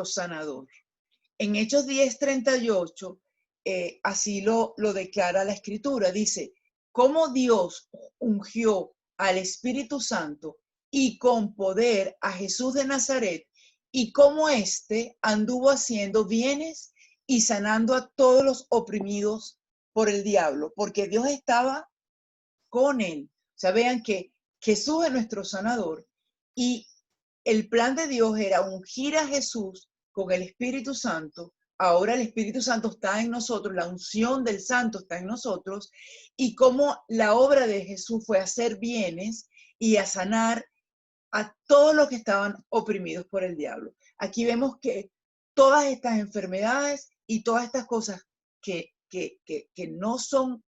sanador. En Hechos 10:38, así lo declara la Escritura. Dice, cómo Dios ungió al Espíritu Santo y con poder a Jesús de Nazaret, y cómo éste anduvo haciendo bienes y sanando a todos los oprimidos por el diablo, porque Dios estaba con él. O sea, vean que Jesús es nuestro sanador y el plan de Dios era ungir a Jesús con el Espíritu Santo. Ahora el Espíritu Santo está en nosotros, la unción del Santo está en nosotros, y cómo la obra de Jesús fue hacer bienes y a sanar a todos los que estaban oprimidos por el diablo. Aquí vemos que todas estas enfermedades y todas estas cosas que no son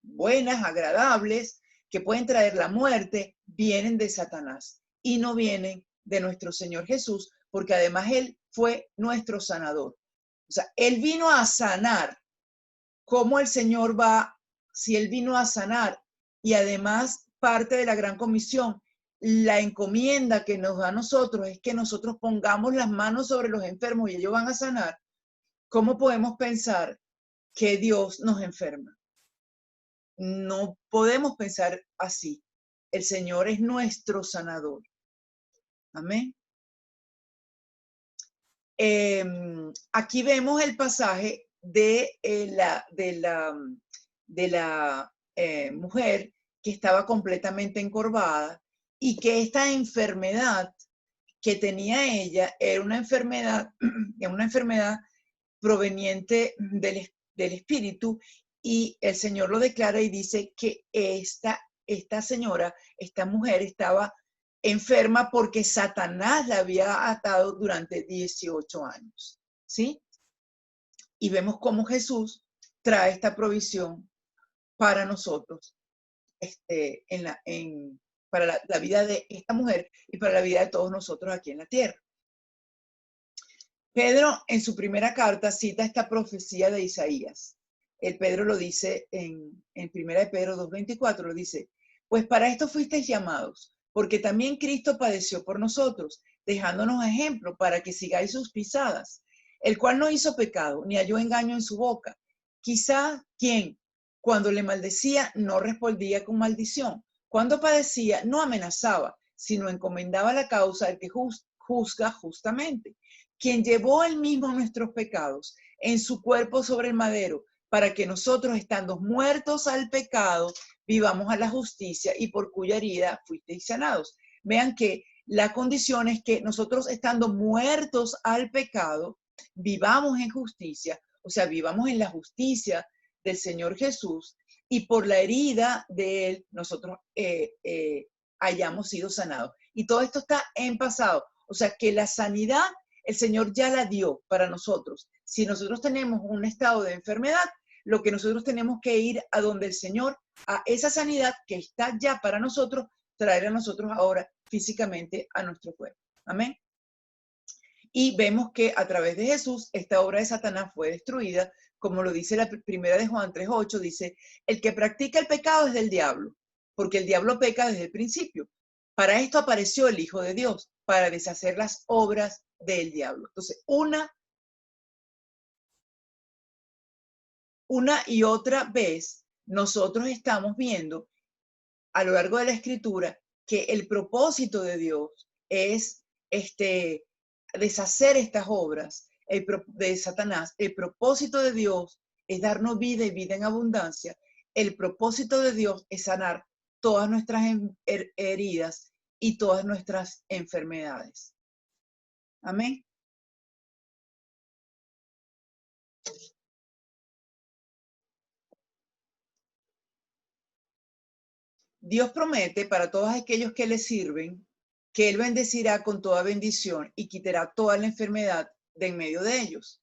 buenas, agradables, que pueden traer la muerte, vienen de Satanás y no vienen de nuestro Señor Jesús, porque además Él fue nuestro sanador. O sea, Él vino a sanar. ¿Cómo el Señor va, si Él vino a sanar y además parte de la gran comisión, la encomienda que nos da a nosotros es que nosotros pongamos las manos sobre los enfermos y ellos van a sanar? ¿Cómo podemos pensar que Dios nos enferma? No podemos pensar así. El Señor es nuestro sanador. Amén. Aquí vemos el pasaje de la mujer que estaba completamente encorvada y que esta enfermedad que tenía ella era una enfermedad proveniente del espíritu, y el Señor lo declara y dice que esta señora, esta mujer estaba enferma porque Satanás la había atado durante 18 años, ¿sí? Y vemos cómo Jesús trae esta provisión para nosotros, para la vida de esta mujer y para la vida de todos nosotros aquí en la tierra. Pedro, en su primera carta, cita esta profecía de Isaías. El Pedro lo dice en 1 de Pedro 2:24, lo dice, pues para esto fuisteis llamados, porque también Cristo padeció por nosotros, dejándonos ejemplo para que sigáis sus pisadas, el cual no hizo pecado, ni halló engaño en su boca. Quizá quien, cuando le maldecía, no respondía con maldición. Cuando padecía, no amenazaba, sino encomendaba la causa al que juzga justamente, quien llevó él mismo nuestros pecados en su cuerpo sobre el madero, para que nosotros, estando muertos al pecado, vivamos a la justicia, y por cuya herida fuisteis sanados. Vean que la condición es que nosotros, estando muertos al pecado, vivamos en justicia, o sea, vivamos en la justicia del Señor Jesús, y por la herida de Él nosotros hayamos sido sanados. Y todo esto está en pasado, o sea, que la sanidad el Señor ya la dio para nosotros. Si nosotros tenemos un estado de enfermedad, lo que nosotros tenemos que ir a donde el Señor, a esa sanidad que está ya para nosotros, traer a nosotros ahora físicamente a nuestro cuerpo. Amén. Y vemos que a través de Jesús, esta obra de Satanás fue destruida, como lo dice la primera de Juan 3:8, dice, el que practica el pecado es del diablo, porque el diablo peca desde el principio. Para esto apareció el Hijo de Dios, para deshacer las obras del diablo. Entonces, una y otra vez, nosotros estamos viendo a lo largo de la Escritura que el propósito de Dios es deshacer estas obras de Satanás. El propósito de Dios es darnos vida y vida en abundancia. El propósito de Dios es sanar todas nuestras heridas y todas nuestras enfermedades. Amén. Dios promete para todos aquellos que le sirven que Él bendecirá con toda bendición y quitará toda la enfermedad de en medio de ellos.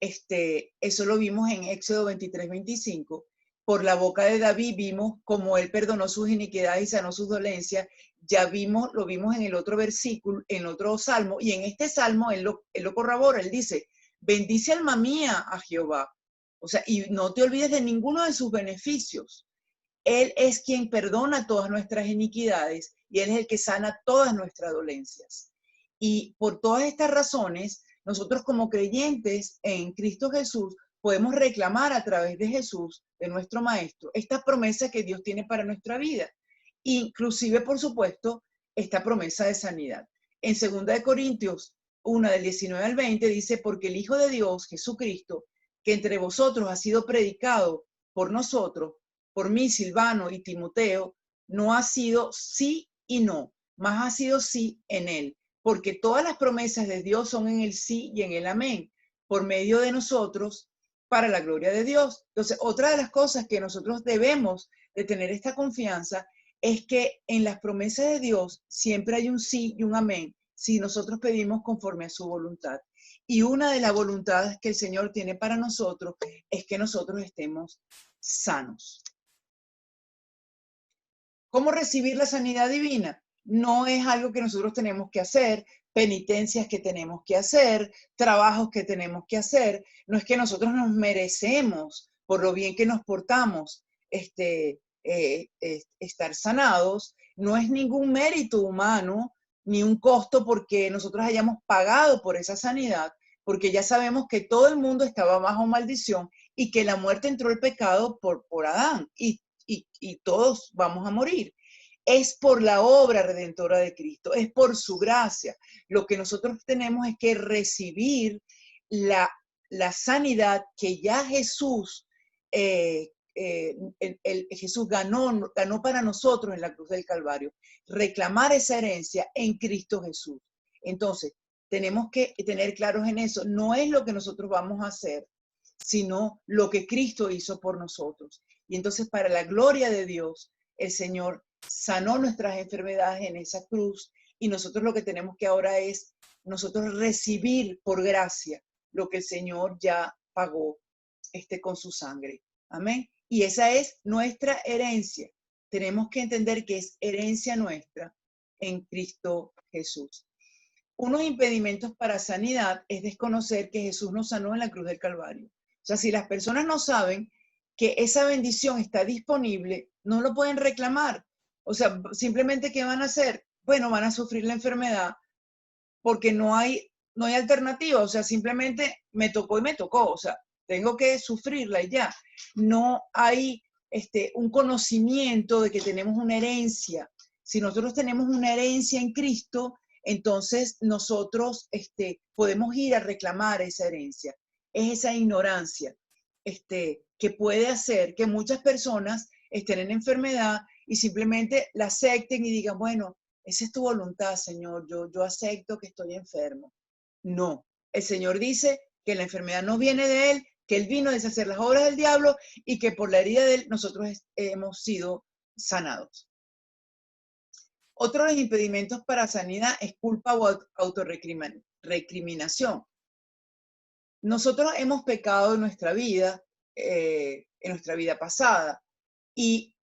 Eso lo vimos en Éxodo 23:25. Por la boca de David vimos cómo Él perdonó sus iniquidades y sanó sus dolencias. Ya lo vimos en el otro versículo, en otro salmo, y en este salmo él lo corrobora. Él dice, bendice alma mía a Jehová. O sea, y no te olvides de ninguno de sus beneficios. Él es quien perdona todas nuestras iniquidades y Él es el que sana todas nuestras dolencias. Y por todas estas razones, nosotros como creyentes en Cristo Jesús podemos reclamar a través de Jesús, de nuestro Maestro, esta promesa que Dios tiene para nuestra vida. Inclusive, por supuesto, esta promesa de sanidad. En 2 Corintios 1, del 19 al 20, dice, porque el Hijo de Dios, Jesucristo, que entre vosotros ha sido predicado por nosotros, por mí, Silvano y Timoteo, no ha sido sí y no, más ha sido sí en él, porque todas las promesas de Dios son en el sí y en el amén, por medio de nosotros, para la gloria de Dios. Entonces, otra de las cosas que nosotros debemos de tener esta confianza es que en las promesas de Dios siempre hay un sí y un amén, si nosotros pedimos conforme a su voluntad. Y una de las voluntades que el Señor tiene para nosotros es que nosotros estemos sanos. ¿Cómo recibir la sanidad divina? No es algo que nosotros tenemos que hacer, penitencias que tenemos que hacer, trabajos que tenemos que hacer. No es que nosotros nos merecemos, por lo bien que nos portamos, estar sanados. No es ningún mérito humano, ni un costo porque nosotros hayamos pagado por esa sanidad, porque ya sabemos que todo el mundo estaba bajo maldición y que la muerte entró el pecado por Adán y todos vamos a morir. Es por la obra redentora de Cristo, es por su gracia. Lo que nosotros tenemos es que recibir la sanidad que ya Jesús, Jesús ganó para nosotros en la cruz del Calvario. Reclamar esa herencia en Cristo Jesús. Entonces, tenemos que tener claros en eso. No es lo que nosotros vamos a hacer, sino lo que Cristo hizo por nosotros. Y entonces, para la gloria de Dios, el Señor sanó nuestras enfermedades en esa cruz y nosotros lo que tenemos que ahora es nosotros recibir por gracia lo que el Señor ya pagó con su sangre. Amén. Y esa es nuestra herencia. Tenemos que entender que es herencia nuestra en Cristo Jesús. Unos impedimentos para sanidad es desconocer que Jesús nos sanó en la cruz del Calvario. O sea, si las personas no saben que esa bendición está disponible, no lo pueden reclamar. O sea, simplemente, ¿qué van a hacer? Bueno, van a sufrir la enfermedad porque no hay alternativa. O sea, simplemente me tocó y me tocó. O sea, tengo que sufrirla y ya. No hay un conocimiento de que tenemos una herencia. Si nosotros tenemos una herencia en Cristo, entonces nosotros podemos ir a reclamar esa herencia. Es esa ignorancia que puede hacer que muchas personas estén en enfermedad y simplemente la acepten y digan, bueno, esa es tu voluntad, Señor, yo acepto que estoy enfermo. No, el Señor dice que la enfermedad no viene de Él, que Él vino a deshacer las obras del diablo y que por la herida de Él nosotros hemos sido sanados. Otro de los impedimentos para sanidad es culpa o autorrecriminación. Nosotros hemos pecado en nuestra vida pasada, y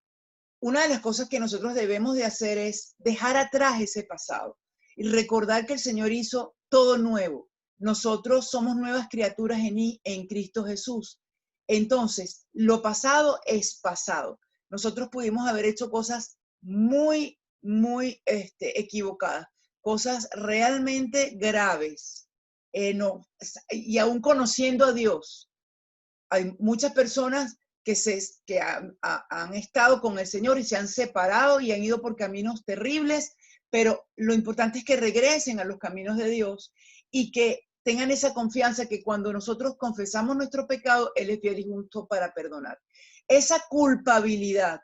una de las cosas que nosotros debemos de hacer es dejar atrás ese pasado y recordar que el Señor hizo todo nuevo. Nosotros somos nuevas criaturas en Cristo Jesús. Entonces, lo pasado es pasado. Nosotros pudimos haber hecho cosas muy, muy equivocadas, cosas realmente graves. No, y aún conociendo a Dios, hay muchas personas que han estado con el Señor y se han separado y han ido por caminos terribles, pero lo importante es que regresen a los caminos de Dios y que tengan esa confianza que cuando nosotros confesamos nuestro pecado, Él es fiel y justo para perdonar. Esa culpabilidad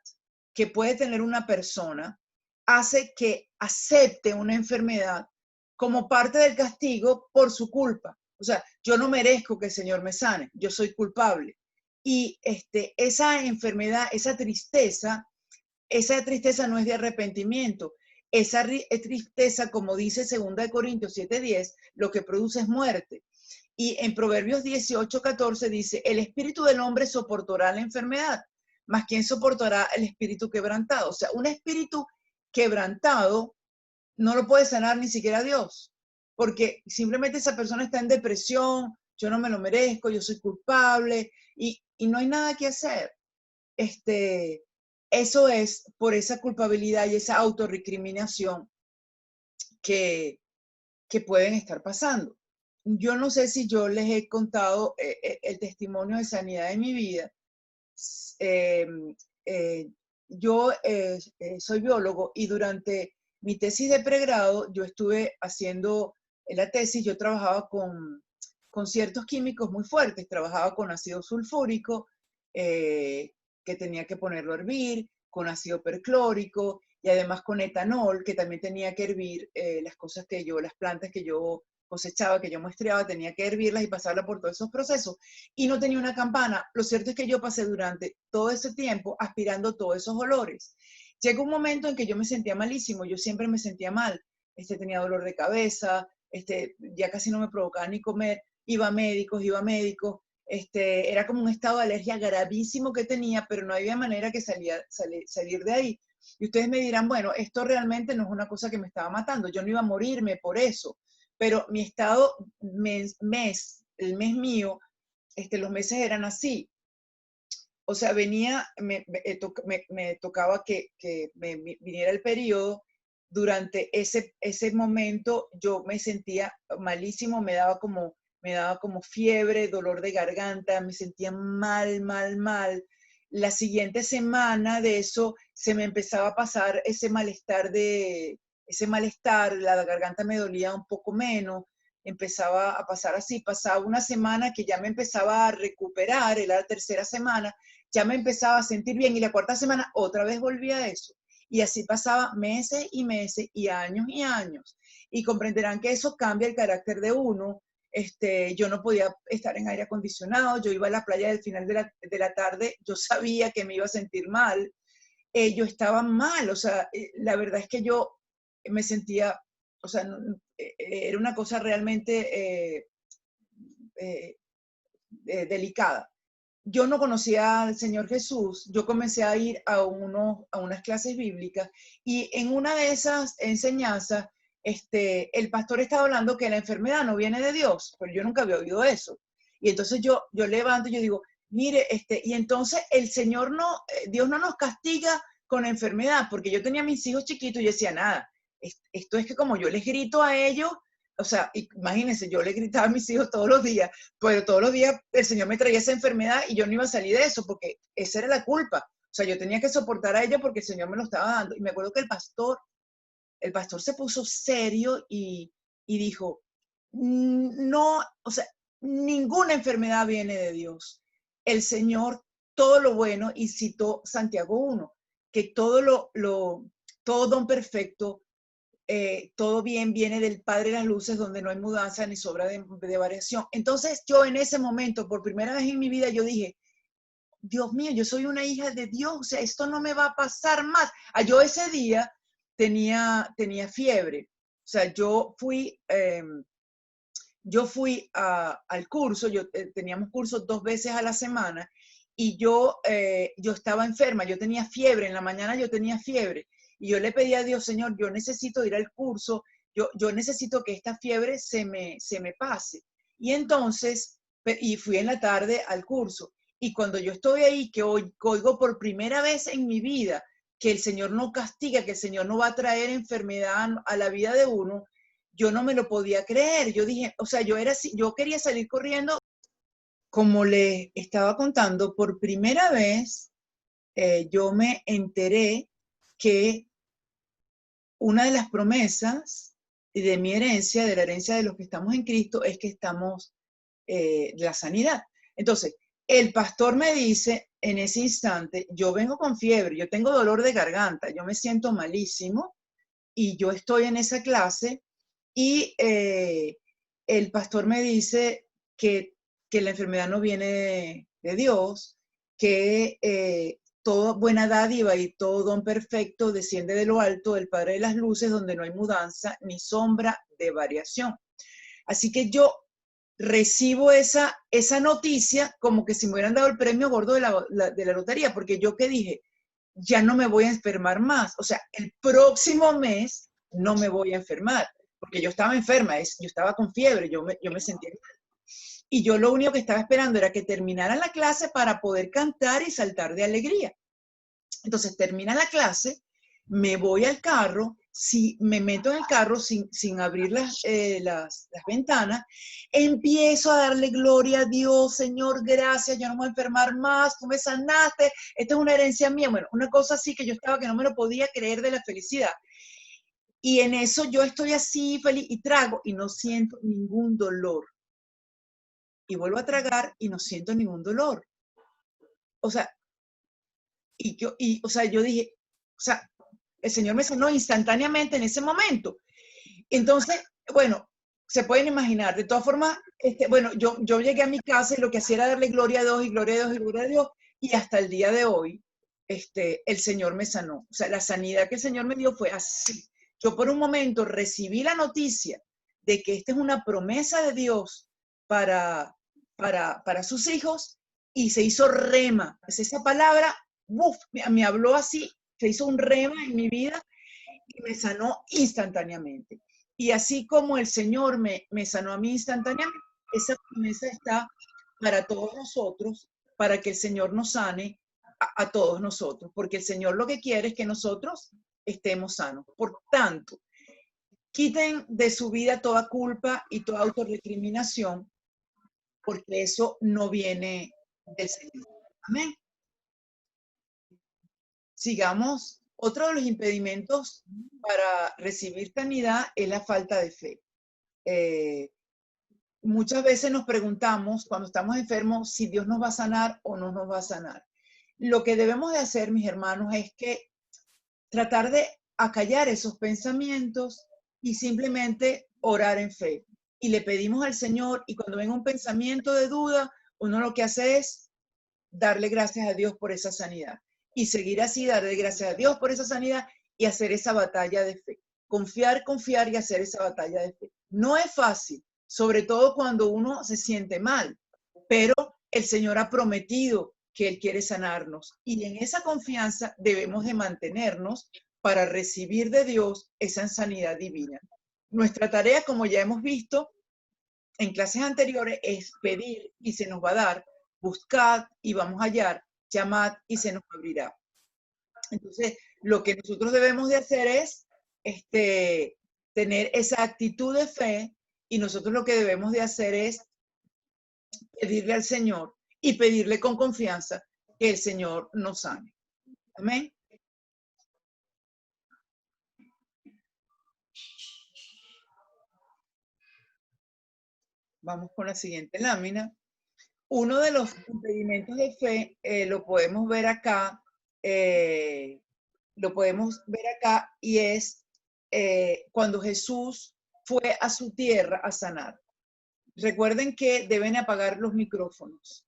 que puede tener una persona hace que acepte una enfermedad como parte del castigo por su culpa. O sea, yo no merezco que el Señor me sane, yo soy culpable. Y esa enfermedad, esa tristeza no es de arrepentimiento. Esa tristeza, como dice 2 Corintios 7:10, lo que produce es muerte. Y en Proverbios 18:14 dice, el espíritu del hombre soportará la enfermedad, mas ¿quién soportará el espíritu quebrantado? O sea, un espíritu quebrantado no lo puede sanar ni siquiera Dios, porque simplemente esa persona está en depresión, yo no me lo merezco, yo soy culpable, y no hay nada que hacer. Eso es por esa culpabilidad y esa autorrecriminación que pueden estar pasando. yo no sé si yo les he contado el testimonio de sanidad de mi vida. Eh, eh, yo soy biólogo y durante mi tesis de pregrado yo estuve haciendo la tesis, yo trabajaba con ciertos químicos muy fuertes, trabajaba con ácido sulfúrico, que tenía que ponerlo a hervir, con ácido perclórico y además con etanol, que también tenía que hervir las cosas que yo, las plantas que yo cosechaba, que yo muestreaba, tenía que hervirlas y pasarlas por todos esos procesos. Y no tenía una campana. Lo cierto es que yo pasé durante todo ese tiempo aspirando todos esos olores. Llegó un momento en que yo me sentía malísimo, yo siempre me sentía mal. Tenía dolor de cabeza, ya casi no me provocaba ni comer, iba a médicos, era como un estado de alergia gravísimo que tenía, pero no había manera que salir de ahí. Y ustedes me dirán, bueno, esto realmente no es una cosa que me estaba matando, yo no iba a morirme por eso, pero mi estado, el mes mío, los meses eran así. O sea, venía, me tocaba que me viniera el periodo. Durante ese momento yo me sentía malísimo, me daba como fiebre, dolor de garganta, me sentía mal, mal, mal. La siguiente semana de eso se me empezaba a pasar ese malestar, la garganta me dolía un poco menos, empezaba a pasar así, pasaba una semana que ya me empezaba a recuperar, era la tercera semana, ya me empezaba a sentir bien y la cuarta semana otra vez volvía a eso. Y así pasaba meses y meses y años y años. Y comprenderán que eso cambia el carácter de uno. Yo no podía estar en aire acondicionado, yo iba a la playa del final de la tarde, yo sabía que me iba a sentir mal, yo estaba mal, o sea, la verdad es que yo me sentía, o sea, era una cosa realmente eh, delicada. Yo no conocía al Señor Jesús, yo comencé a ir a unas clases bíblicas y en una de esas enseñanzas, el pastor estaba hablando que la enfermedad no viene de Dios, pero yo nunca había oído eso. Y entonces yo levanto y yo digo, mire, y entonces el Señor no, Dios no nos castiga con la enfermedad, porque yo tenía a mis hijos chiquitos y yo decía, nada, esto es que como yo les grito a ellos, o sea, imagínense, yo le gritaba a mis hijos todos los días, pero todos los días el Señor me traía esa enfermedad y yo no iba a salir de eso porque esa era la culpa. O sea, yo tenía que soportar a ella porque el Señor me lo estaba dando. Y me acuerdo que el pastor se puso serio y dijo, no, o sea, ninguna enfermedad viene de Dios. El Señor, todo lo bueno, y citó Santiago 1, que todo don perfecto, todo bien viene del Padre de las Luces, donde no hay mudanza ni sobra de variación. Entonces yo en ese momento, por primera vez en mi vida, yo dije, Dios mío, yo soy una hija de Dios, o sea, esto no me va a pasar más. Yo ese día tenía fiebre, o sea, yo fui al curso, teníamos cursos 2 veces a la semana, y yo estaba enferma, yo tenía fiebre, en la mañana yo tenía fiebre, y yo le pedí a Dios, Señor, yo necesito ir al curso, yo necesito que esta fiebre se me pase. Y entonces, y fui en la tarde al curso, y cuando yo estoy ahí, que oigo por primera vez en mi vida que el Señor no castiga, que el Señor no va a traer enfermedad a la vida de uno, yo no me lo podía creer. Yo dije, o sea, yo quería salir corriendo. Como le estaba contando, por primera vez yo me enteré que una de las promesas de mi herencia, de la herencia de los que estamos en Cristo, es que estamos la sanidad. Entonces, el pastor me dice en ese instante, yo vengo con fiebre, yo tengo dolor de garganta, yo me siento malísimo y yo estoy en esa clase y el pastor me dice que la enfermedad no viene de Dios, que toda buena dádiva y todo don perfecto desciende de lo alto del Padre de las Luces, donde no hay mudanza ni sombra de variación. Así que yo recibo esa noticia como que si me hubieran dado el premio gordo de la lotería, porque yo que dije, ya no me voy a enfermar más. O sea, el próximo mes no me voy a enfermar, porque yo estaba enferma, yo estaba con fiebre, yo me sentía mal. Y yo lo único que estaba esperando era que terminara la clase para poder cantar y saltar de alegría. Entonces termina la clase, me voy al carro, si me meto en el carro sin abrir las ventanas, empiezo a darle gloria a Dios, Señor, gracias, yo no me voy a enfermar más, tú me sanaste, esta es una herencia mía. Bueno, una cosa así que yo estaba que no me lo podía creer de la felicidad. Y en eso yo estoy así feliz y trago y no siento ningún dolor. Y vuelvo a tragar y no siento ningún dolor. O sea, yo dije, o sea, el Señor me sanó instantáneamente en ese momento. Entonces, bueno, se pueden imaginar. De todas formas, bueno, yo llegué a mi casa y lo que hacía era darle gloria a Dios y gloria a Dios y gloria a Dios. Y hasta el día de hoy, el Señor me sanó. O sea, la sanidad que el Señor me dio fue así. Yo por un momento recibí la noticia de que esta es una promesa de Dios para sus hijos y se hizo rema. Es esa palabra, me habló así, se hizo un rema en mi vida y me sanó instantáneamente. Y así como el Señor me sanó a mí instantáneamente, esa promesa está para todos nosotros, para que el Señor nos sane a todos nosotros, porque el Señor lo que quiere es que nosotros estemos sanos. Por tanto, quiten de su vida toda culpa y toda autorrecriminación, porque eso no viene del Señor. Amén. Sigamos. Otro de los impedimentos para recibir sanidad es la falta de fe. Muchas veces nos preguntamos cuando estamos enfermos si Dios nos va a sanar o no nos va a sanar. Lo que debemos de hacer, mis hermanos, es que tratar de acallar esos pensamientos y simplemente orar en fe. Y le pedimos al Señor, y cuando venga un pensamiento de duda, uno lo que hace es darle gracias a Dios por esa sanidad. Y seguir así, darle gracias a Dios por esa sanidad y hacer esa batalla de fe. Confiar, confiar y hacer esa batalla de fe. No es fácil, sobre todo cuando uno se siente mal, pero el Señor ha prometido que Él quiere sanarnos y en esa confianza debemos de mantenernos para recibir de Dios esa sanidad divina. Nuestra tarea, como ya hemos visto en clases anteriores, es pedir y se nos va a dar, buscad y vamos a hallar, llamad y se nos abrirá. Entonces, lo que nosotros debemos de hacer es tener esa actitud de fe y nosotros lo que debemos de hacer es pedirle al Señor y pedirle con confianza que el Señor nos sane. Amén. Vamos con la siguiente lámina. Uno de los impedimentos de fe lo podemos ver acá, y es cuando Jesús fue a su tierra a sanar. Recuerden que deben apagar los micrófonos.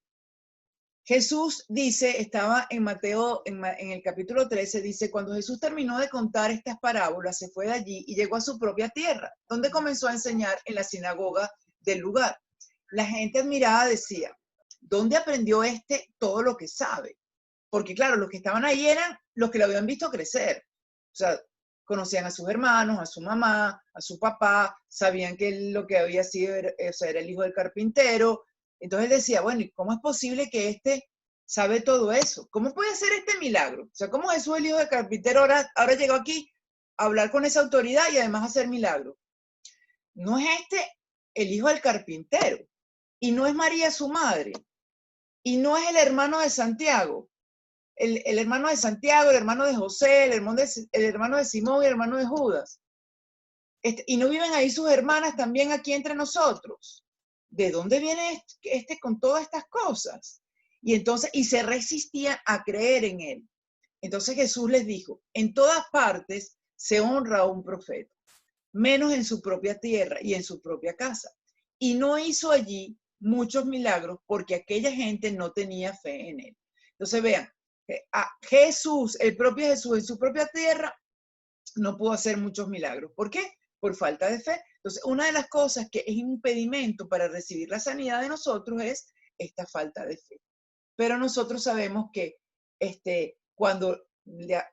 Jesús dice, estaba en Mateo, en el capítulo 13, dice, cuando Jesús terminó de contar estas parábolas, se fue de allí y llegó a su propia tierra, donde comenzó a enseñar en la sinagoga del lugar. La gente admirada decía, ¿dónde aprendió todo lo que sabe? Porque claro, los que estaban ahí eran los que lo habían visto crecer. O sea, conocían a sus hermanos, a su mamá, a su papá, sabían que lo que había sido era el hijo del carpintero. Entonces decía, bueno, ¿y cómo es posible que sabe todo eso? ¿Cómo puede ser este milagro? O sea, ¿cómo Jesús, el hijo del carpintero, ahora llegó aquí a hablar con esa autoridad y además a hacer milagros? No es el hijo del carpintero, y no es María su madre, y no es el hermano de Santiago, el hermano de Santiago, el hermano de José, el hermano de Simón y el hermano de Judas. Y no viven ahí sus hermanas también aquí entre nosotros. ¿De dónde viene con todas estas cosas? Y entonces, y se resistían a creer en él. Entonces Jesús les dijo, en todas partes se honra a un profeta, menos en su propia tierra y en su propia casa. Y no hizo allí muchos milagros porque aquella gente no tenía fe en él. Entonces vean, a Jesús, el propio Jesús en su propia tierra, no pudo hacer muchos milagros. ¿Por qué? Por falta de fe. Entonces, una de las cosas que es impedimento para recibir la sanidad de nosotros es esta falta de fe. Pero nosotros sabemos que cuando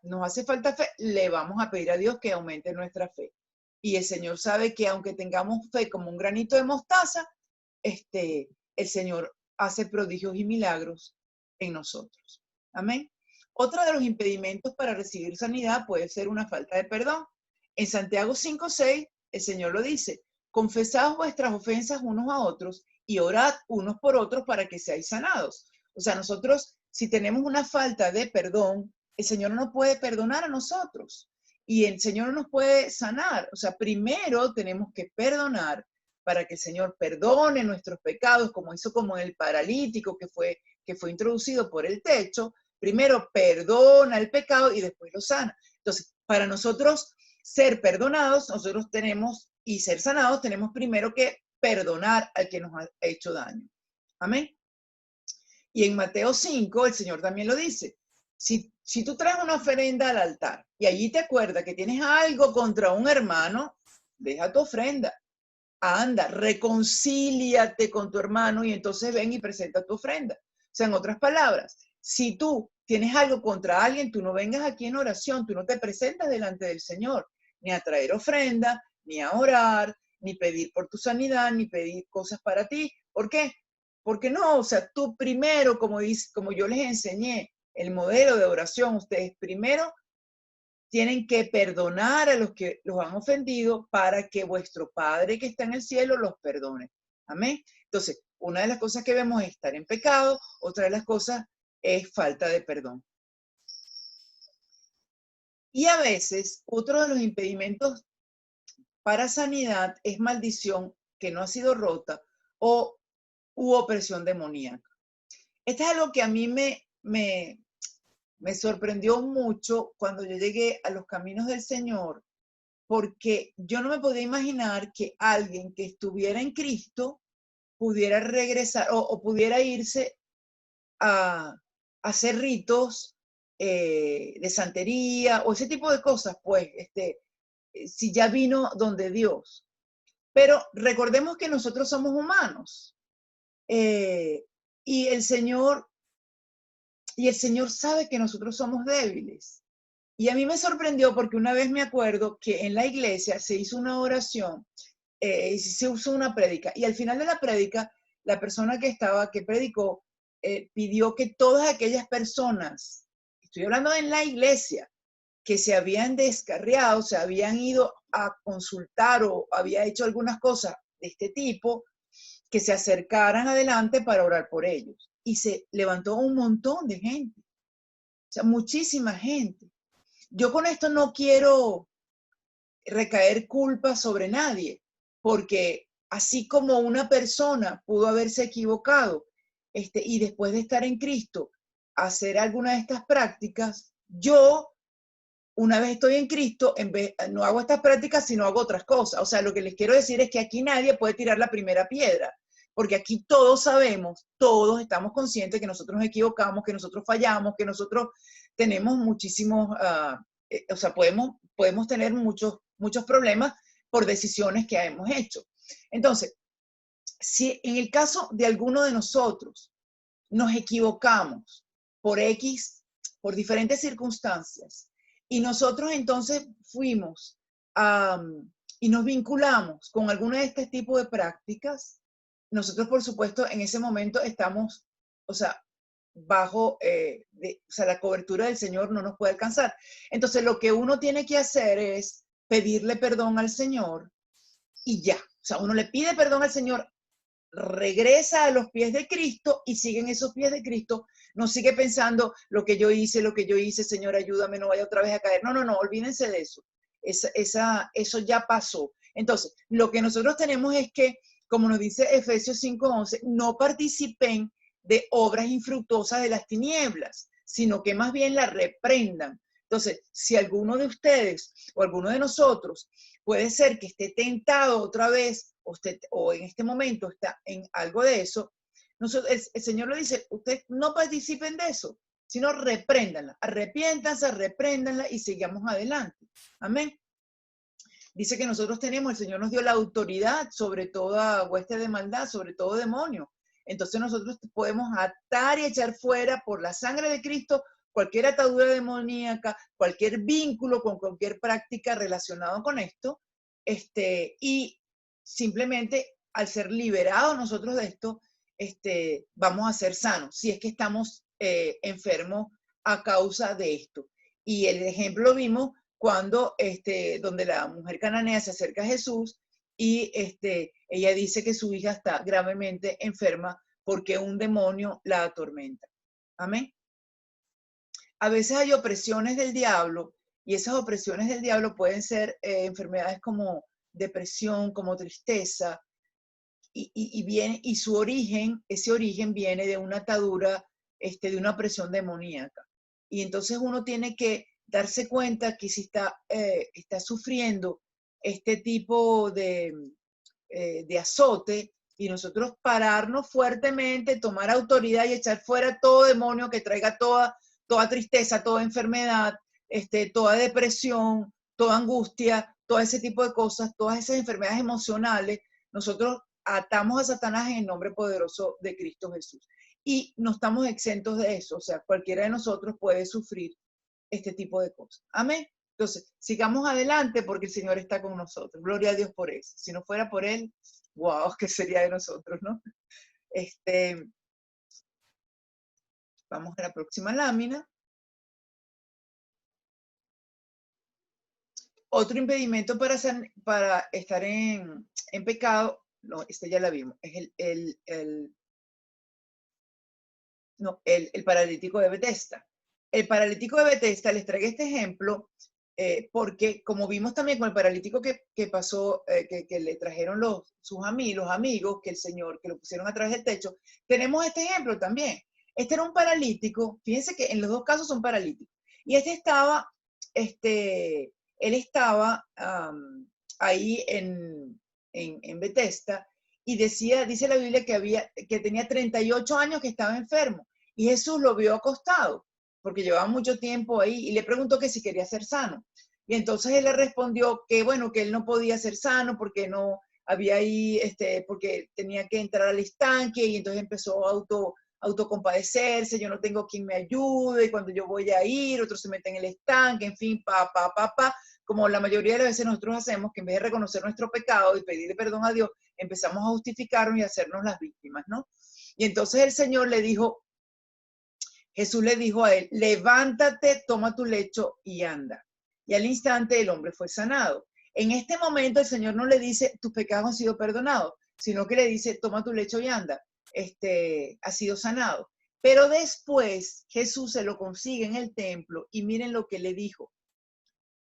nos hace falta fe, le vamos a pedir a Dios que aumente nuestra fe. Y el Señor sabe que aunque tengamos fe como un granito de mostaza, el Señor hace prodigios y milagros en nosotros. Amén. Otro de los impedimentos para recibir sanidad puede ser una falta de perdón. En Santiago 5:6, el Señor lo dice, confesad vuestras ofensas unos a otros y orad unos por otros para que seáis sanados. O sea, nosotros, si tenemos una falta de perdón, el Señor no nos puede perdonar a nosotros y el Señor no nos puede sanar. O sea, primero tenemos que perdonar para que el Señor perdone nuestros pecados, como hizo como el paralítico que fue introducido por el techo. Primero perdona el pecado y después lo sana. Entonces, para nosotros ser perdonados, nosotros tenemos, y ser sanados, tenemos primero que perdonar al que nos ha hecho daño. Amén. Y en Mateo 5, el Señor también lo dice. Si tú traes una ofrenda al altar y allí te acuerdas que tienes algo contra un hermano, deja tu ofrenda. Anda, reconcíliate con tu hermano y entonces ven y presenta tu ofrenda. O sea, en otras palabras, si tú tienes algo contra alguien, tú no vengas aquí en oración, tú no te presentas delante del Señor, ni a traer ofrenda, ni a orar, ni pedir por tu sanidad, ni pedir cosas para ti. ¿Por qué? Porque no, o sea, tú primero, como yo les enseñé, el modelo de oración, ustedes primero tienen que perdonar a los que los han ofendido para que vuestro Padre que está en el cielo los perdone. Amén. Entonces, una de las cosas que vemos es estar en pecado, otra de las cosas es falta de perdón. Y a veces, otro de los impedimentos para sanidad es maldición que no ha sido rota u opresión demoníaca. Esto es algo que a mí me sorprendió mucho cuando yo llegué a los caminos del Señor, porque yo no me podía imaginar que alguien que estuviera en Cristo pudiera regresar o pudiera irse a hacer ritos de santería o ese tipo de cosas, pues, si ya vino donde Dios. Pero recordemos que nosotros somos humanos y el Señor sabe que nosotros somos débiles. Y a mí me sorprendió porque una vez me acuerdo que en la iglesia se hizo una oración, se usó una prédica, y al final de la prédica, la persona que predicó, pidió que todas aquellas personas, estoy hablando en la iglesia, que se habían descarriado, se habían ido a consultar o había hecho algunas cosas de este tipo, que se acercaran adelante para orar por ellos. Y se levantó un montón de gente, o sea, muchísima gente. Yo con esto no quiero recaer culpa sobre nadie, porque así como una persona pudo haberse equivocado y después de estar en Cristo hacer alguna de estas prácticas, yo una vez estoy en Cristo, no hago estas prácticas, sino hago otras cosas. O sea, lo que les quiero decir es que aquí nadie puede tirar la primera piedra, porque aquí todos sabemos, todos estamos conscientes que nosotros nos equivocamos, que nosotros fallamos, que nosotros tenemos muchísimos, o sea, podemos tener muchos problemas por decisiones que hemos hecho. Entonces, si en el caso de alguno de nosotros nos equivocamos por por diferentes circunstancias, y nosotros entonces fuimos y nos vinculamos con alguna de este tipo de prácticas, nosotros por supuesto en ese momento estamos, o sea, bajo, o sea, la cobertura del Señor no nos puede alcanzar. Entonces lo que uno tiene que hacer es pedirle perdón al Señor y ya. O sea, uno le pide perdón al Señor, regresa a los pies de Cristo y sigue en esos pies de Cristo. No sigue pensando lo que yo hice, Señor, ayúdame, no vaya otra vez a caer. No, olvídense de eso. Eso ya pasó. Entonces, lo que nosotros tenemos es que, como nos dice Efesios 5:11, no participen de obras infructuosas de las tinieblas, sino que más bien las reprendan. Entonces, si alguno de ustedes o alguno de nosotros puede ser que esté tentado otra vez o en este momento está en algo de eso, el Señor le dice, ustedes no participen de eso, sino repréndanla, arrepiéntanse, repréndanla y sigamos adelante. Amén. Dice que nosotros el Señor nos dio la autoridad sobre toda hueste de maldad, sobre todo demonio. Entonces nosotros podemos atar y echar fuera por la sangre de Cristo cualquier atadura demoníaca, cualquier vínculo con cualquier práctica relacionada con esto, y simplemente al ser liberados nosotros de esto, vamos a ser sanos, si es que estamos enfermos a causa de esto. Y el ejemplo lo vimos cuando, donde la mujer cananea se acerca a Jesús y ella dice que su hija está gravemente enferma porque un demonio la atormenta. Amén. A veces hay opresiones del diablo y esas opresiones del diablo pueden ser enfermedades como depresión, como tristeza, y su origen, ese origen viene de una atadura, de una opresión demoníaca. Y entonces uno tiene que darse cuenta que si está sufriendo este tipo de azote, y nosotros pararnos fuertemente, tomar autoridad y echar fuera todo demonio que traiga toda tristeza, toda enfermedad, toda depresión, toda angustia, todo ese tipo de cosas, todas esas enfermedades emocionales. Nosotros atamos a Satanás en el nombre poderoso de Cristo Jesús. Y no estamos exentos de eso. O sea, cualquiera de nosotros puede sufrir este tipo de cosas. Amén. Entonces, sigamos adelante porque el Señor está con nosotros. Gloria a Dios por eso. Si no fuera por Él, wow, ¿qué sería de nosotros, no? Vamos a la próxima lámina. Otro impedimento para estar en pecado, no, ya la vimos, es el paralítico de Betesda. El paralítico de Betesda, les traigo este ejemplo, porque como vimos también con el paralítico que pasó, que le trajeron los amigos, que el Señor, que lo pusieron a través del techo, tenemos este ejemplo también. Este era un paralítico, fíjense que en los dos casos son paralíticos, y él estaba ahí en Betesda, y dice la Biblia que tenía 38 años que estaba enfermo, y Jesús lo vio acostado, porque llevaba mucho tiempo ahí, y le preguntó que si quería ser sano. Y entonces él le respondió que, bueno, que él no podía ser sano porque no había ahí, porque tenía que entrar al estanque, y entonces empezó a autocompadecerse, yo no tengo quien me ayude, y cuando yo voy a ir, otro se mete en el estanque, en fin, como la mayoría de las veces nosotros hacemos, que en vez de reconocer nuestro pecado y pedirle perdón a Dios, empezamos a justificarnos y a hacernos las víctimas, ¿no? Y entonces el Señor Jesús le dijo a él, levántate, toma tu lecho y anda. Y al instante el hombre fue sanado. En este momento el Señor no le dice, tus pecados han sido perdonados, sino que le dice, toma tu lecho y anda. Ha sido sanado. Pero después Jesús se lo consigue en el templo y miren lo que le dijo.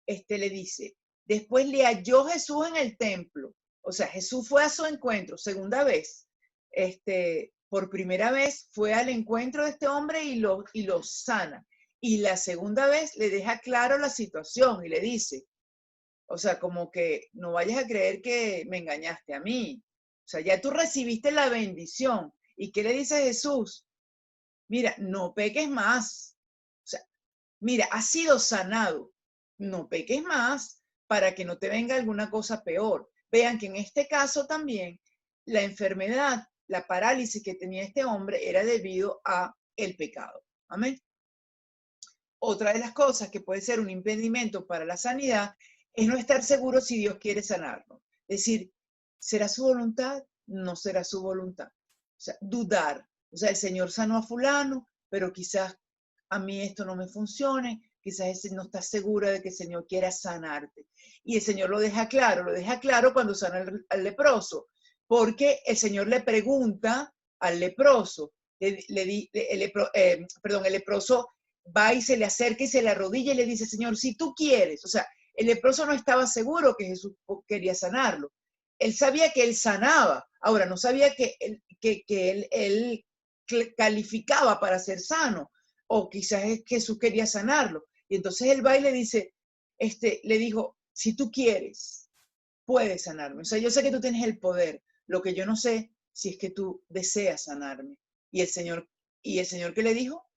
Le dice, después le halló Jesús en el templo. O sea, Jesús fue a su encuentro, segunda vez. Por primera vez fue al encuentro de este hombre y lo sana. Y la segunda vez le deja claro la situación y le dice, o sea, como que no vayas a creer que me engañaste a mí. O sea, ya tú recibiste la bendición. ¿Y qué le dice Jesús? Mira, no peques más. O sea, mira, has sido sanado. No peques más para que no te venga alguna cosa peor. Vean que en este caso también la enfermedad, la parálisis que tenía este hombre era debido a el pecado. Amén. Otra de las cosas que puede ser un impedimento para la sanidad es no estar seguro si Dios quiere sanarlo. Es decir, ¿será su voluntad? No será su voluntad. O sea, dudar. O sea, el Señor sanó a fulano, pero quizás a mí esto no me funcione, quizás no estás segura de que el Señor quiera sanarte. Y el Señor lo deja claro cuando sana al leproso, porque el Señor le pregunta al leproso, el leproso va y se le acerca y se le arrodilla y le dice, Señor, si tú quieres, o sea, el leproso no estaba seguro que Jesús quería sanarlo. Él sabía que él sanaba, ahora no sabía que él calificaba para ser sano, o quizás Jesús quería sanarlo. Y entonces él va y le dice, le dijo, si tú quieres, puedes sanarme. O sea, yo sé que tú tienes el poder, lo que yo no sé si es que tú deseas sanarme. Y el Señor ¿qué le dijo?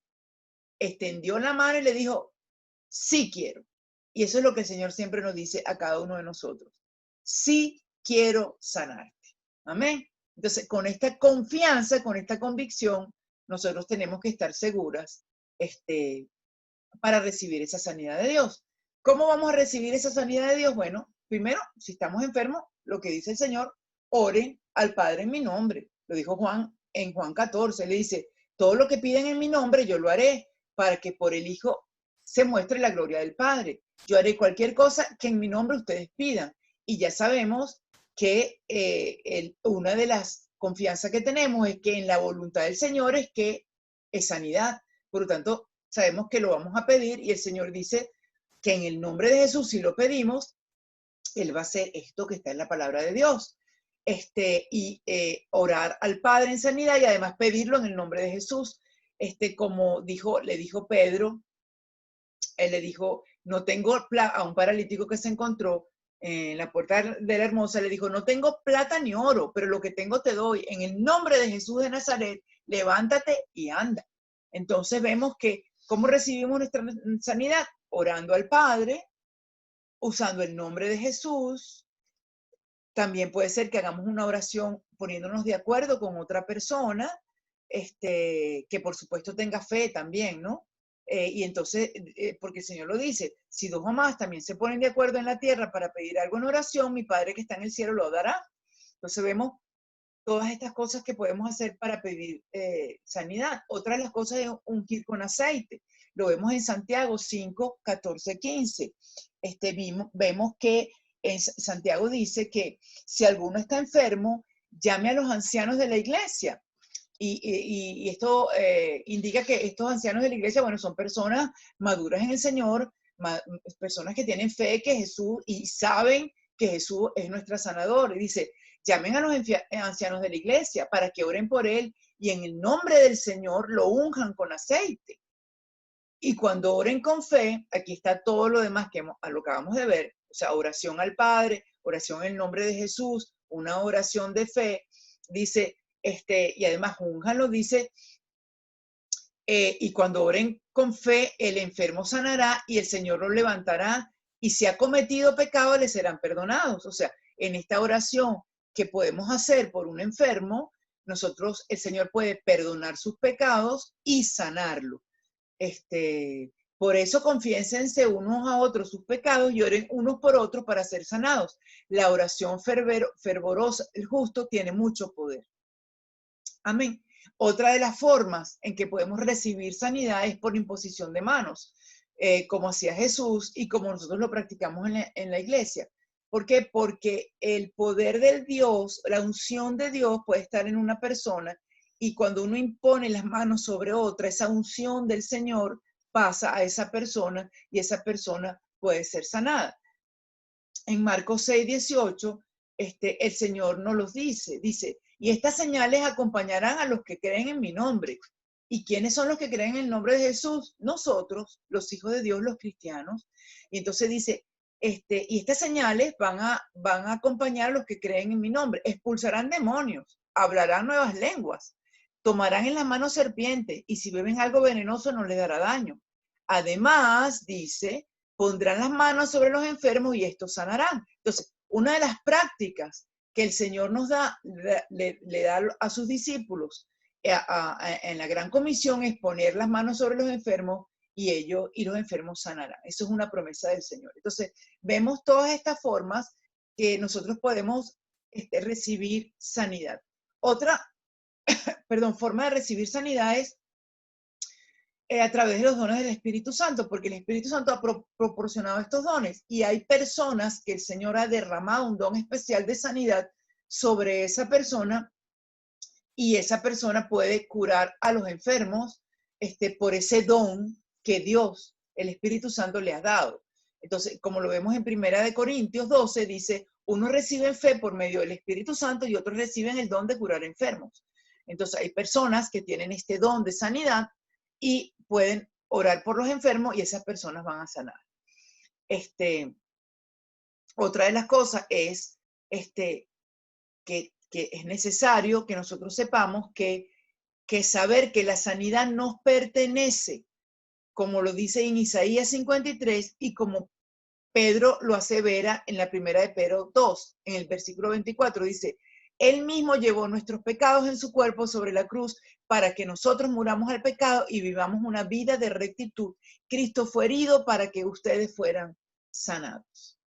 Extendió la mano y le dijo, sí quiero. Y eso es lo que el Señor siempre nos dice a cada uno de nosotros. Sí quiero sanarte. Amén. Entonces, con esta confianza, con esta convicción, nosotros tenemos que estar seguras para recibir esa sanidad de Dios. ¿Cómo vamos a recibir esa sanidad de Dios? Bueno, primero, si estamos enfermos, lo que dice el Señor, oren al Padre en mi nombre. Lo dijo Juan en Juan 14, le dice, todo lo que piden en mi nombre yo lo haré para que por el Hijo se muestre la gloria del Padre. Yo haré cualquier cosa que en mi nombre ustedes pidan. Y ya sabemos que una de las confianzas que tenemos es que en la voluntad del Señor es sanidad. Por lo tanto, sabemos que lo vamos a pedir y el Señor dice que en el nombre de Jesús, si lo pedimos, Él va a hacer esto que está en la palabra de Dios. Orar al Padre en sanidad y además pedirlo en el nombre de Jesús. Como le dijo Pedro, él le dijo, no tengo a un paralítico que se encontró en la puerta de la Hermosa, le dijo, no tengo plata ni oro, pero lo que tengo te doy. En el nombre de Jesús de Nazaret, levántate y anda. Entonces vemos que, ¿cómo recibimos nuestra sanidad? Orando al Padre, usando el nombre de Jesús. También puede ser que hagamos una oración poniéndonos de acuerdo con otra persona, que por supuesto tenga fe también, ¿no? Y entonces, porque el Señor lo dice, si dos o más también se ponen de acuerdo en la tierra para pedir algo en oración, mi Padre que está en el cielo lo dará. Entonces vemos todas estas cosas que podemos hacer para pedir sanidad. Otra de las cosas es ungir con aceite. Lo vemos en Santiago 5, 14, 15. Vemos que en Santiago dice que si alguno está enfermo, llame a los ancianos de la iglesia. Y esto indica que estos ancianos de la iglesia, bueno, son personas maduras en el Señor, personas que tienen fe que Jesús y saben que Jesús es nuestro sanador. Y dice, llamen a los ancianos de la iglesia para que oren por él y en el nombre del Señor lo unjan con aceite. Y cuando oren con fe, aquí está todo lo demás que lo acabamos de ver, o sea, oración al Padre, oración en el nombre de Jesús, una oración de fe, dice, y además únjanlo, dice, y cuando oren con fe, el enfermo sanará y el Señor lo levantará, y si ha cometido pecado, le serán perdonados. O sea, en esta oración que podemos hacer por un enfermo, el Señor puede perdonar sus pecados y sanarlo. Por eso confiénsense unos a otros sus pecados y oren unos por otros para ser sanados. La oración fervorosa, el justo, tiene mucho poder. Amén. Otra de las formas en que podemos recibir sanidad es por imposición de manos, como hacía Jesús y como nosotros lo practicamos en la iglesia. ¿Por qué? Porque el poder del Dios, la unción de Dios puede estar en una persona y cuando uno impone las manos sobre otra, esa unción del Señor pasa a esa persona y esa persona puede ser sanada. En Marcos 6, 18, el Señor nos los dice, y estas señales acompañarán a los que creen en mi nombre. ¿Y quiénes son los que creen en el nombre de Jesús? Nosotros, los hijos de Dios, los cristianos. Y entonces dice, y estas señales van a acompañar a los que creen en mi nombre. Expulsarán demonios, hablarán nuevas lenguas, tomarán en las manos serpientes, y si beben algo venenoso no les dará daño. Además, dice, pondrán las manos sobre los enfermos y estos sanarán. Entonces, una de las prácticas que el Señor nos da, le da a sus discípulos en la gran comisión es poner las manos sobre los enfermos y los enfermos sanarán. Eso es una promesa del Señor. Entonces, vemos todas estas formas que nosotros podemos recibir sanidad. Otra, forma de recibir sanidad es a través de los dones del Espíritu Santo, porque el Espíritu Santo ha proporcionado estos dones y hay personas que el Señor ha derramado un don especial de sanidad sobre esa persona y esa persona puede curar a los enfermos por ese don que Dios, el Espíritu Santo, le ha dado. Entonces, como lo vemos en 1 Corintios 12, dice, unos reciben fe por medio del Espíritu Santo y otros reciben el don de curar enfermos. Entonces, hay personas que tienen este don de sanidad y pueden orar por los enfermos y esas personas van a sanar. Otra de las cosas es que es necesario que nosotros sepamos que saber que la sanidad nos pertenece, como lo dice en Isaías 53 y como Pedro lo asevera en la primera de Pedro 2, en el versículo 24, dice, Él mismo llevó nuestros pecados en su cuerpo sobre la cruz para que nosotros muramos al pecado y vivamos una vida de rectitud. Cristo fue herido para que ustedes fueran sanados.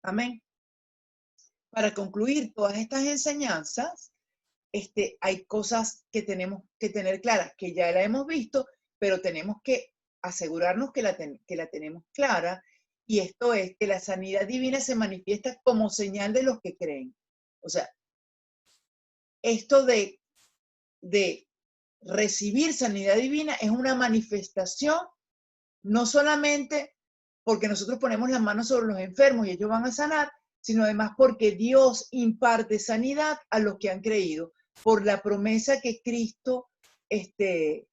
Amén. Para concluir todas estas enseñanzas, hay cosas que tenemos que tener claras, que ya la hemos visto, pero tenemos que asegurarnos que la tenemos clara, y esto es que la sanidad divina se manifiesta como señal de los que creen. O sea, esto de recibir sanidad divina es una manifestación, no solamente porque nosotros ponemos las manos sobre los enfermos y ellos van a sanar, sino además porque Dios imparte sanidad a los que han creído, por la promesa que Cristo, que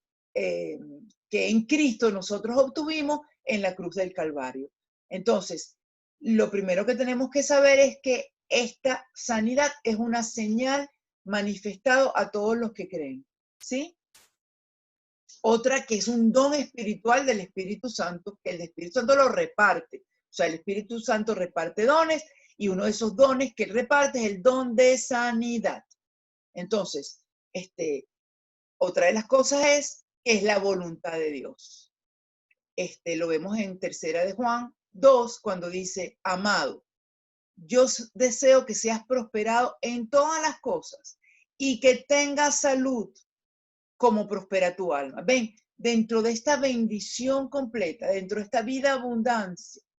en Cristo nosotros obtuvimos en la cruz del Calvario. Entonces, lo primero que tenemos que saber es que esta sanidad es una señal manifestado a todos los que creen, ¿sí? Otra que es un don espiritual del Espíritu Santo, que el Espíritu Santo lo reparte. O sea, el Espíritu Santo reparte dones, y uno de esos dones que él reparte es el don de sanidad. Entonces, otra de las cosas es la voluntad de Dios. Lo vemos en 3 de Juan 2, cuando dice, amado, yo deseo que seas prosperado en todas las cosas y que tengas salud como prospera tu alma. Ven, dentro de esta bendición completa, dentro de esta vida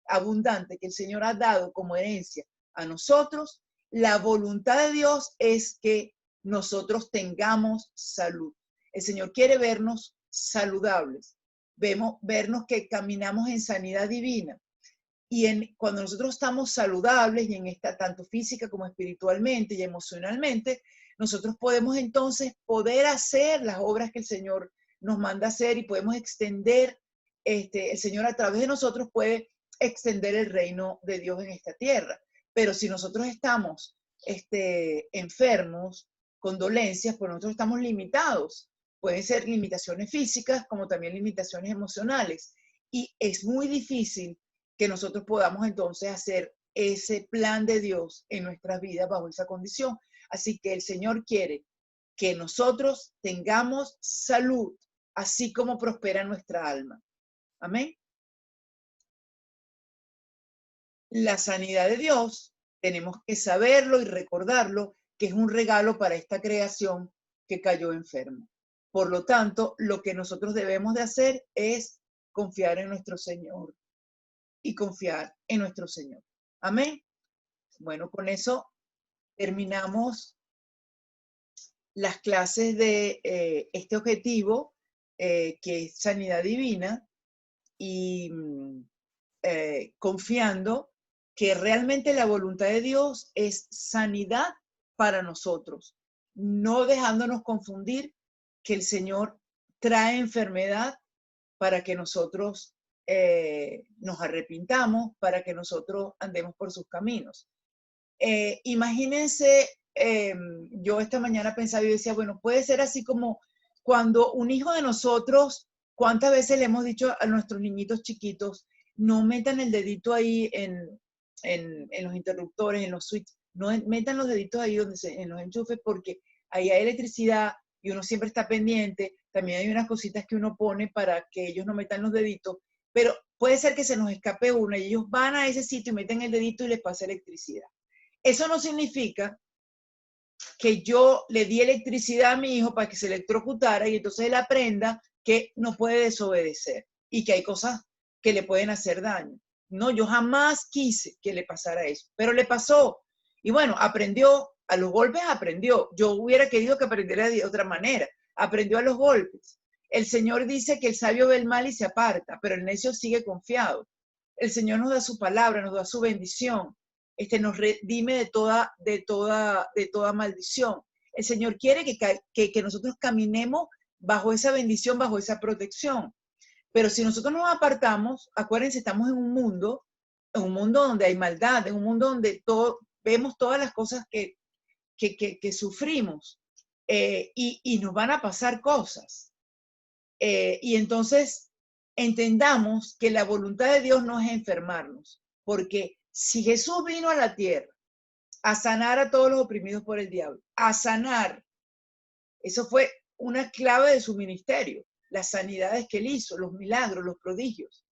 abundante que el Señor ha dado como herencia a nosotros, la voluntad de Dios es que nosotros tengamos salud. El Señor quiere vernos saludables, vernos que caminamos en sanidad divina. Y cuando nosotros estamos saludables, y en esta tanto física como espiritualmente y emocionalmente, nosotros podemos entonces poder hacer las obras que el Señor nos manda hacer, y podemos extender, el Señor a través de nosotros puede extender el reino de Dios en esta tierra. Pero si nosotros estamos enfermos, con dolencias, pues nosotros estamos limitados. Pueden ser limitaciones físicas como también limitaciones emocionales. Y es muy difícil que nosotros podamos entonces hacer ese plan de Dios en nuestras vidas bajo esa condición. Así que el Señor quiere que nosotros tengamos salud, así como prospera nuestra alma. Amén. La sanidad de Dios, tenemos que saberlo y recordarlo, que es un regalo para esta creación que cayó enferma. Por lo tanto, lo que nosotros debemos de hacer es confiar en nuestro Señor y confiar en nuestro Señor. Amén. Bueno, con eso terminamos las clases de este objetivo, que es sanidad divina, y confiando que realmente la voluntad de Dios es sanidad para nosotros, no dejándonos confundir que el Señor trae enfermedad para que nosotros nos arrepintamos, para que nosotros andemos por sus caminos. Imagínense, yo esta mañana pensaba y decía, bueno, puede ser así como cuando un hijo de nosotros, ¿cuántas veces le hemos dicho a nuestros niñitos chiquitos, no metan el dedito ahí en los interruptores, en los switches, no metan los deditos ahí en los enchufes, porque ahí hay electricidad y uno siempre está pendiente? También hay unas cositas que uno pone para que ellos no metan los deditos, pero puede ser que se nos escape una y ellos van a ese sitio y meten el dedito y les pasa electricidad. Eso no significa que yo le di electricidad a mi hijo para que se electrocutara y entonces él aprenda que no puede desobedecer y que hay cosas que le pueden hacer daño. No, yo jamás quise que le pasara eso, pero le pasó. Y bueno, aprendió, a los golpes aprendió. Yo hubiera querido que aprendiera de otra manera. Aprendió a los golpes. El Señor dice que el sabio ve el mal y se aparta, pero el necio sigue confiado. El Señor nos da su palabra, nos da su bendición. Nos redime de toda maldición. El Señor quiere que nosotros caminemos bajo esa bendición, bajo esa protección. Pero si nosotros nos apartamos, acuérdense, estamos en un mundo donde hay maldad, en un mundo donde vemos todas las cosas que sufrimos, y nos van a pasar cosas. Y entonces entendamos que la voluntad de Dios no es enfermarnos, porque si Jesús vino a la tierra a sanar a todos los oprimidos por el diablo, a sanar, eso fue una clave de su ministerio, las sanidades que él hizo, los milagros, los prodigios.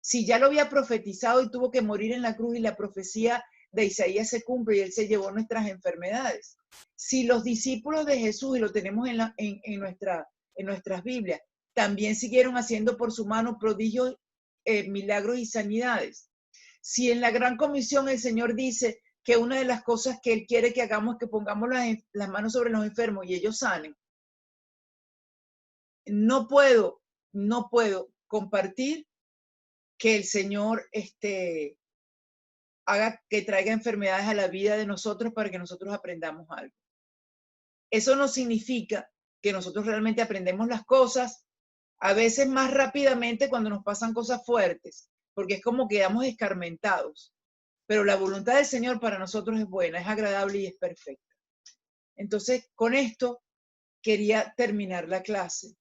Si ya lo había profetizado y tuvo que morir en la cruz y la profecía de Isaías se cumple y él se llevó nuestras enfermedades. Si los discípulos de Jesús, y lo tenemos en nuestras Biblias, también siguieron haciendo por su mano prodigios, milagros y sanidades. Si en la gran comisión el Señor dice que una de las cosas que Él quiere que hagamos es que pongamos las manos sobre los enfermos y ellos sanen, no puedo compartir que el Señor haga que traiga enfermedades a la vida de nosotros para que nosotros aprendamos algo. Eso no significa que nosotros realmente aprendemos las cosas a veces más rápidamente cuando nos pasan cosas fuertes, porque es como quedamos escarmentados. Pero la voluntad del Señor para nosotros es buena, es agradable y es perfecta. Entonces, con esto quería terminar la clase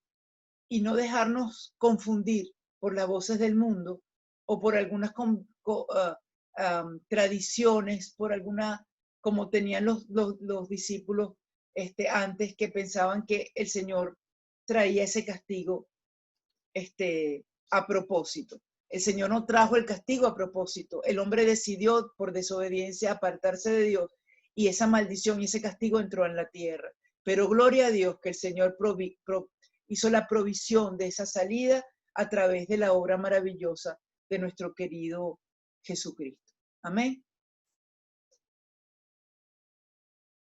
y no dejarnos confundir por las voces del mundo o por algunas tradiciones, por alguna, como tenían los discípulos antes, que pensaban que el Señor traía ese castigo a propósito. El Señor no trajo el castigo a propósito. El hombre decidió por desobediencia apartarse de Dios y esa maldición y ese castigo entró en la tierra. Pero gloria a Dios que el Señor hizo la provisión de esa salida a través de la obra maravillosa de nuestro querido Jesucristo. Amén.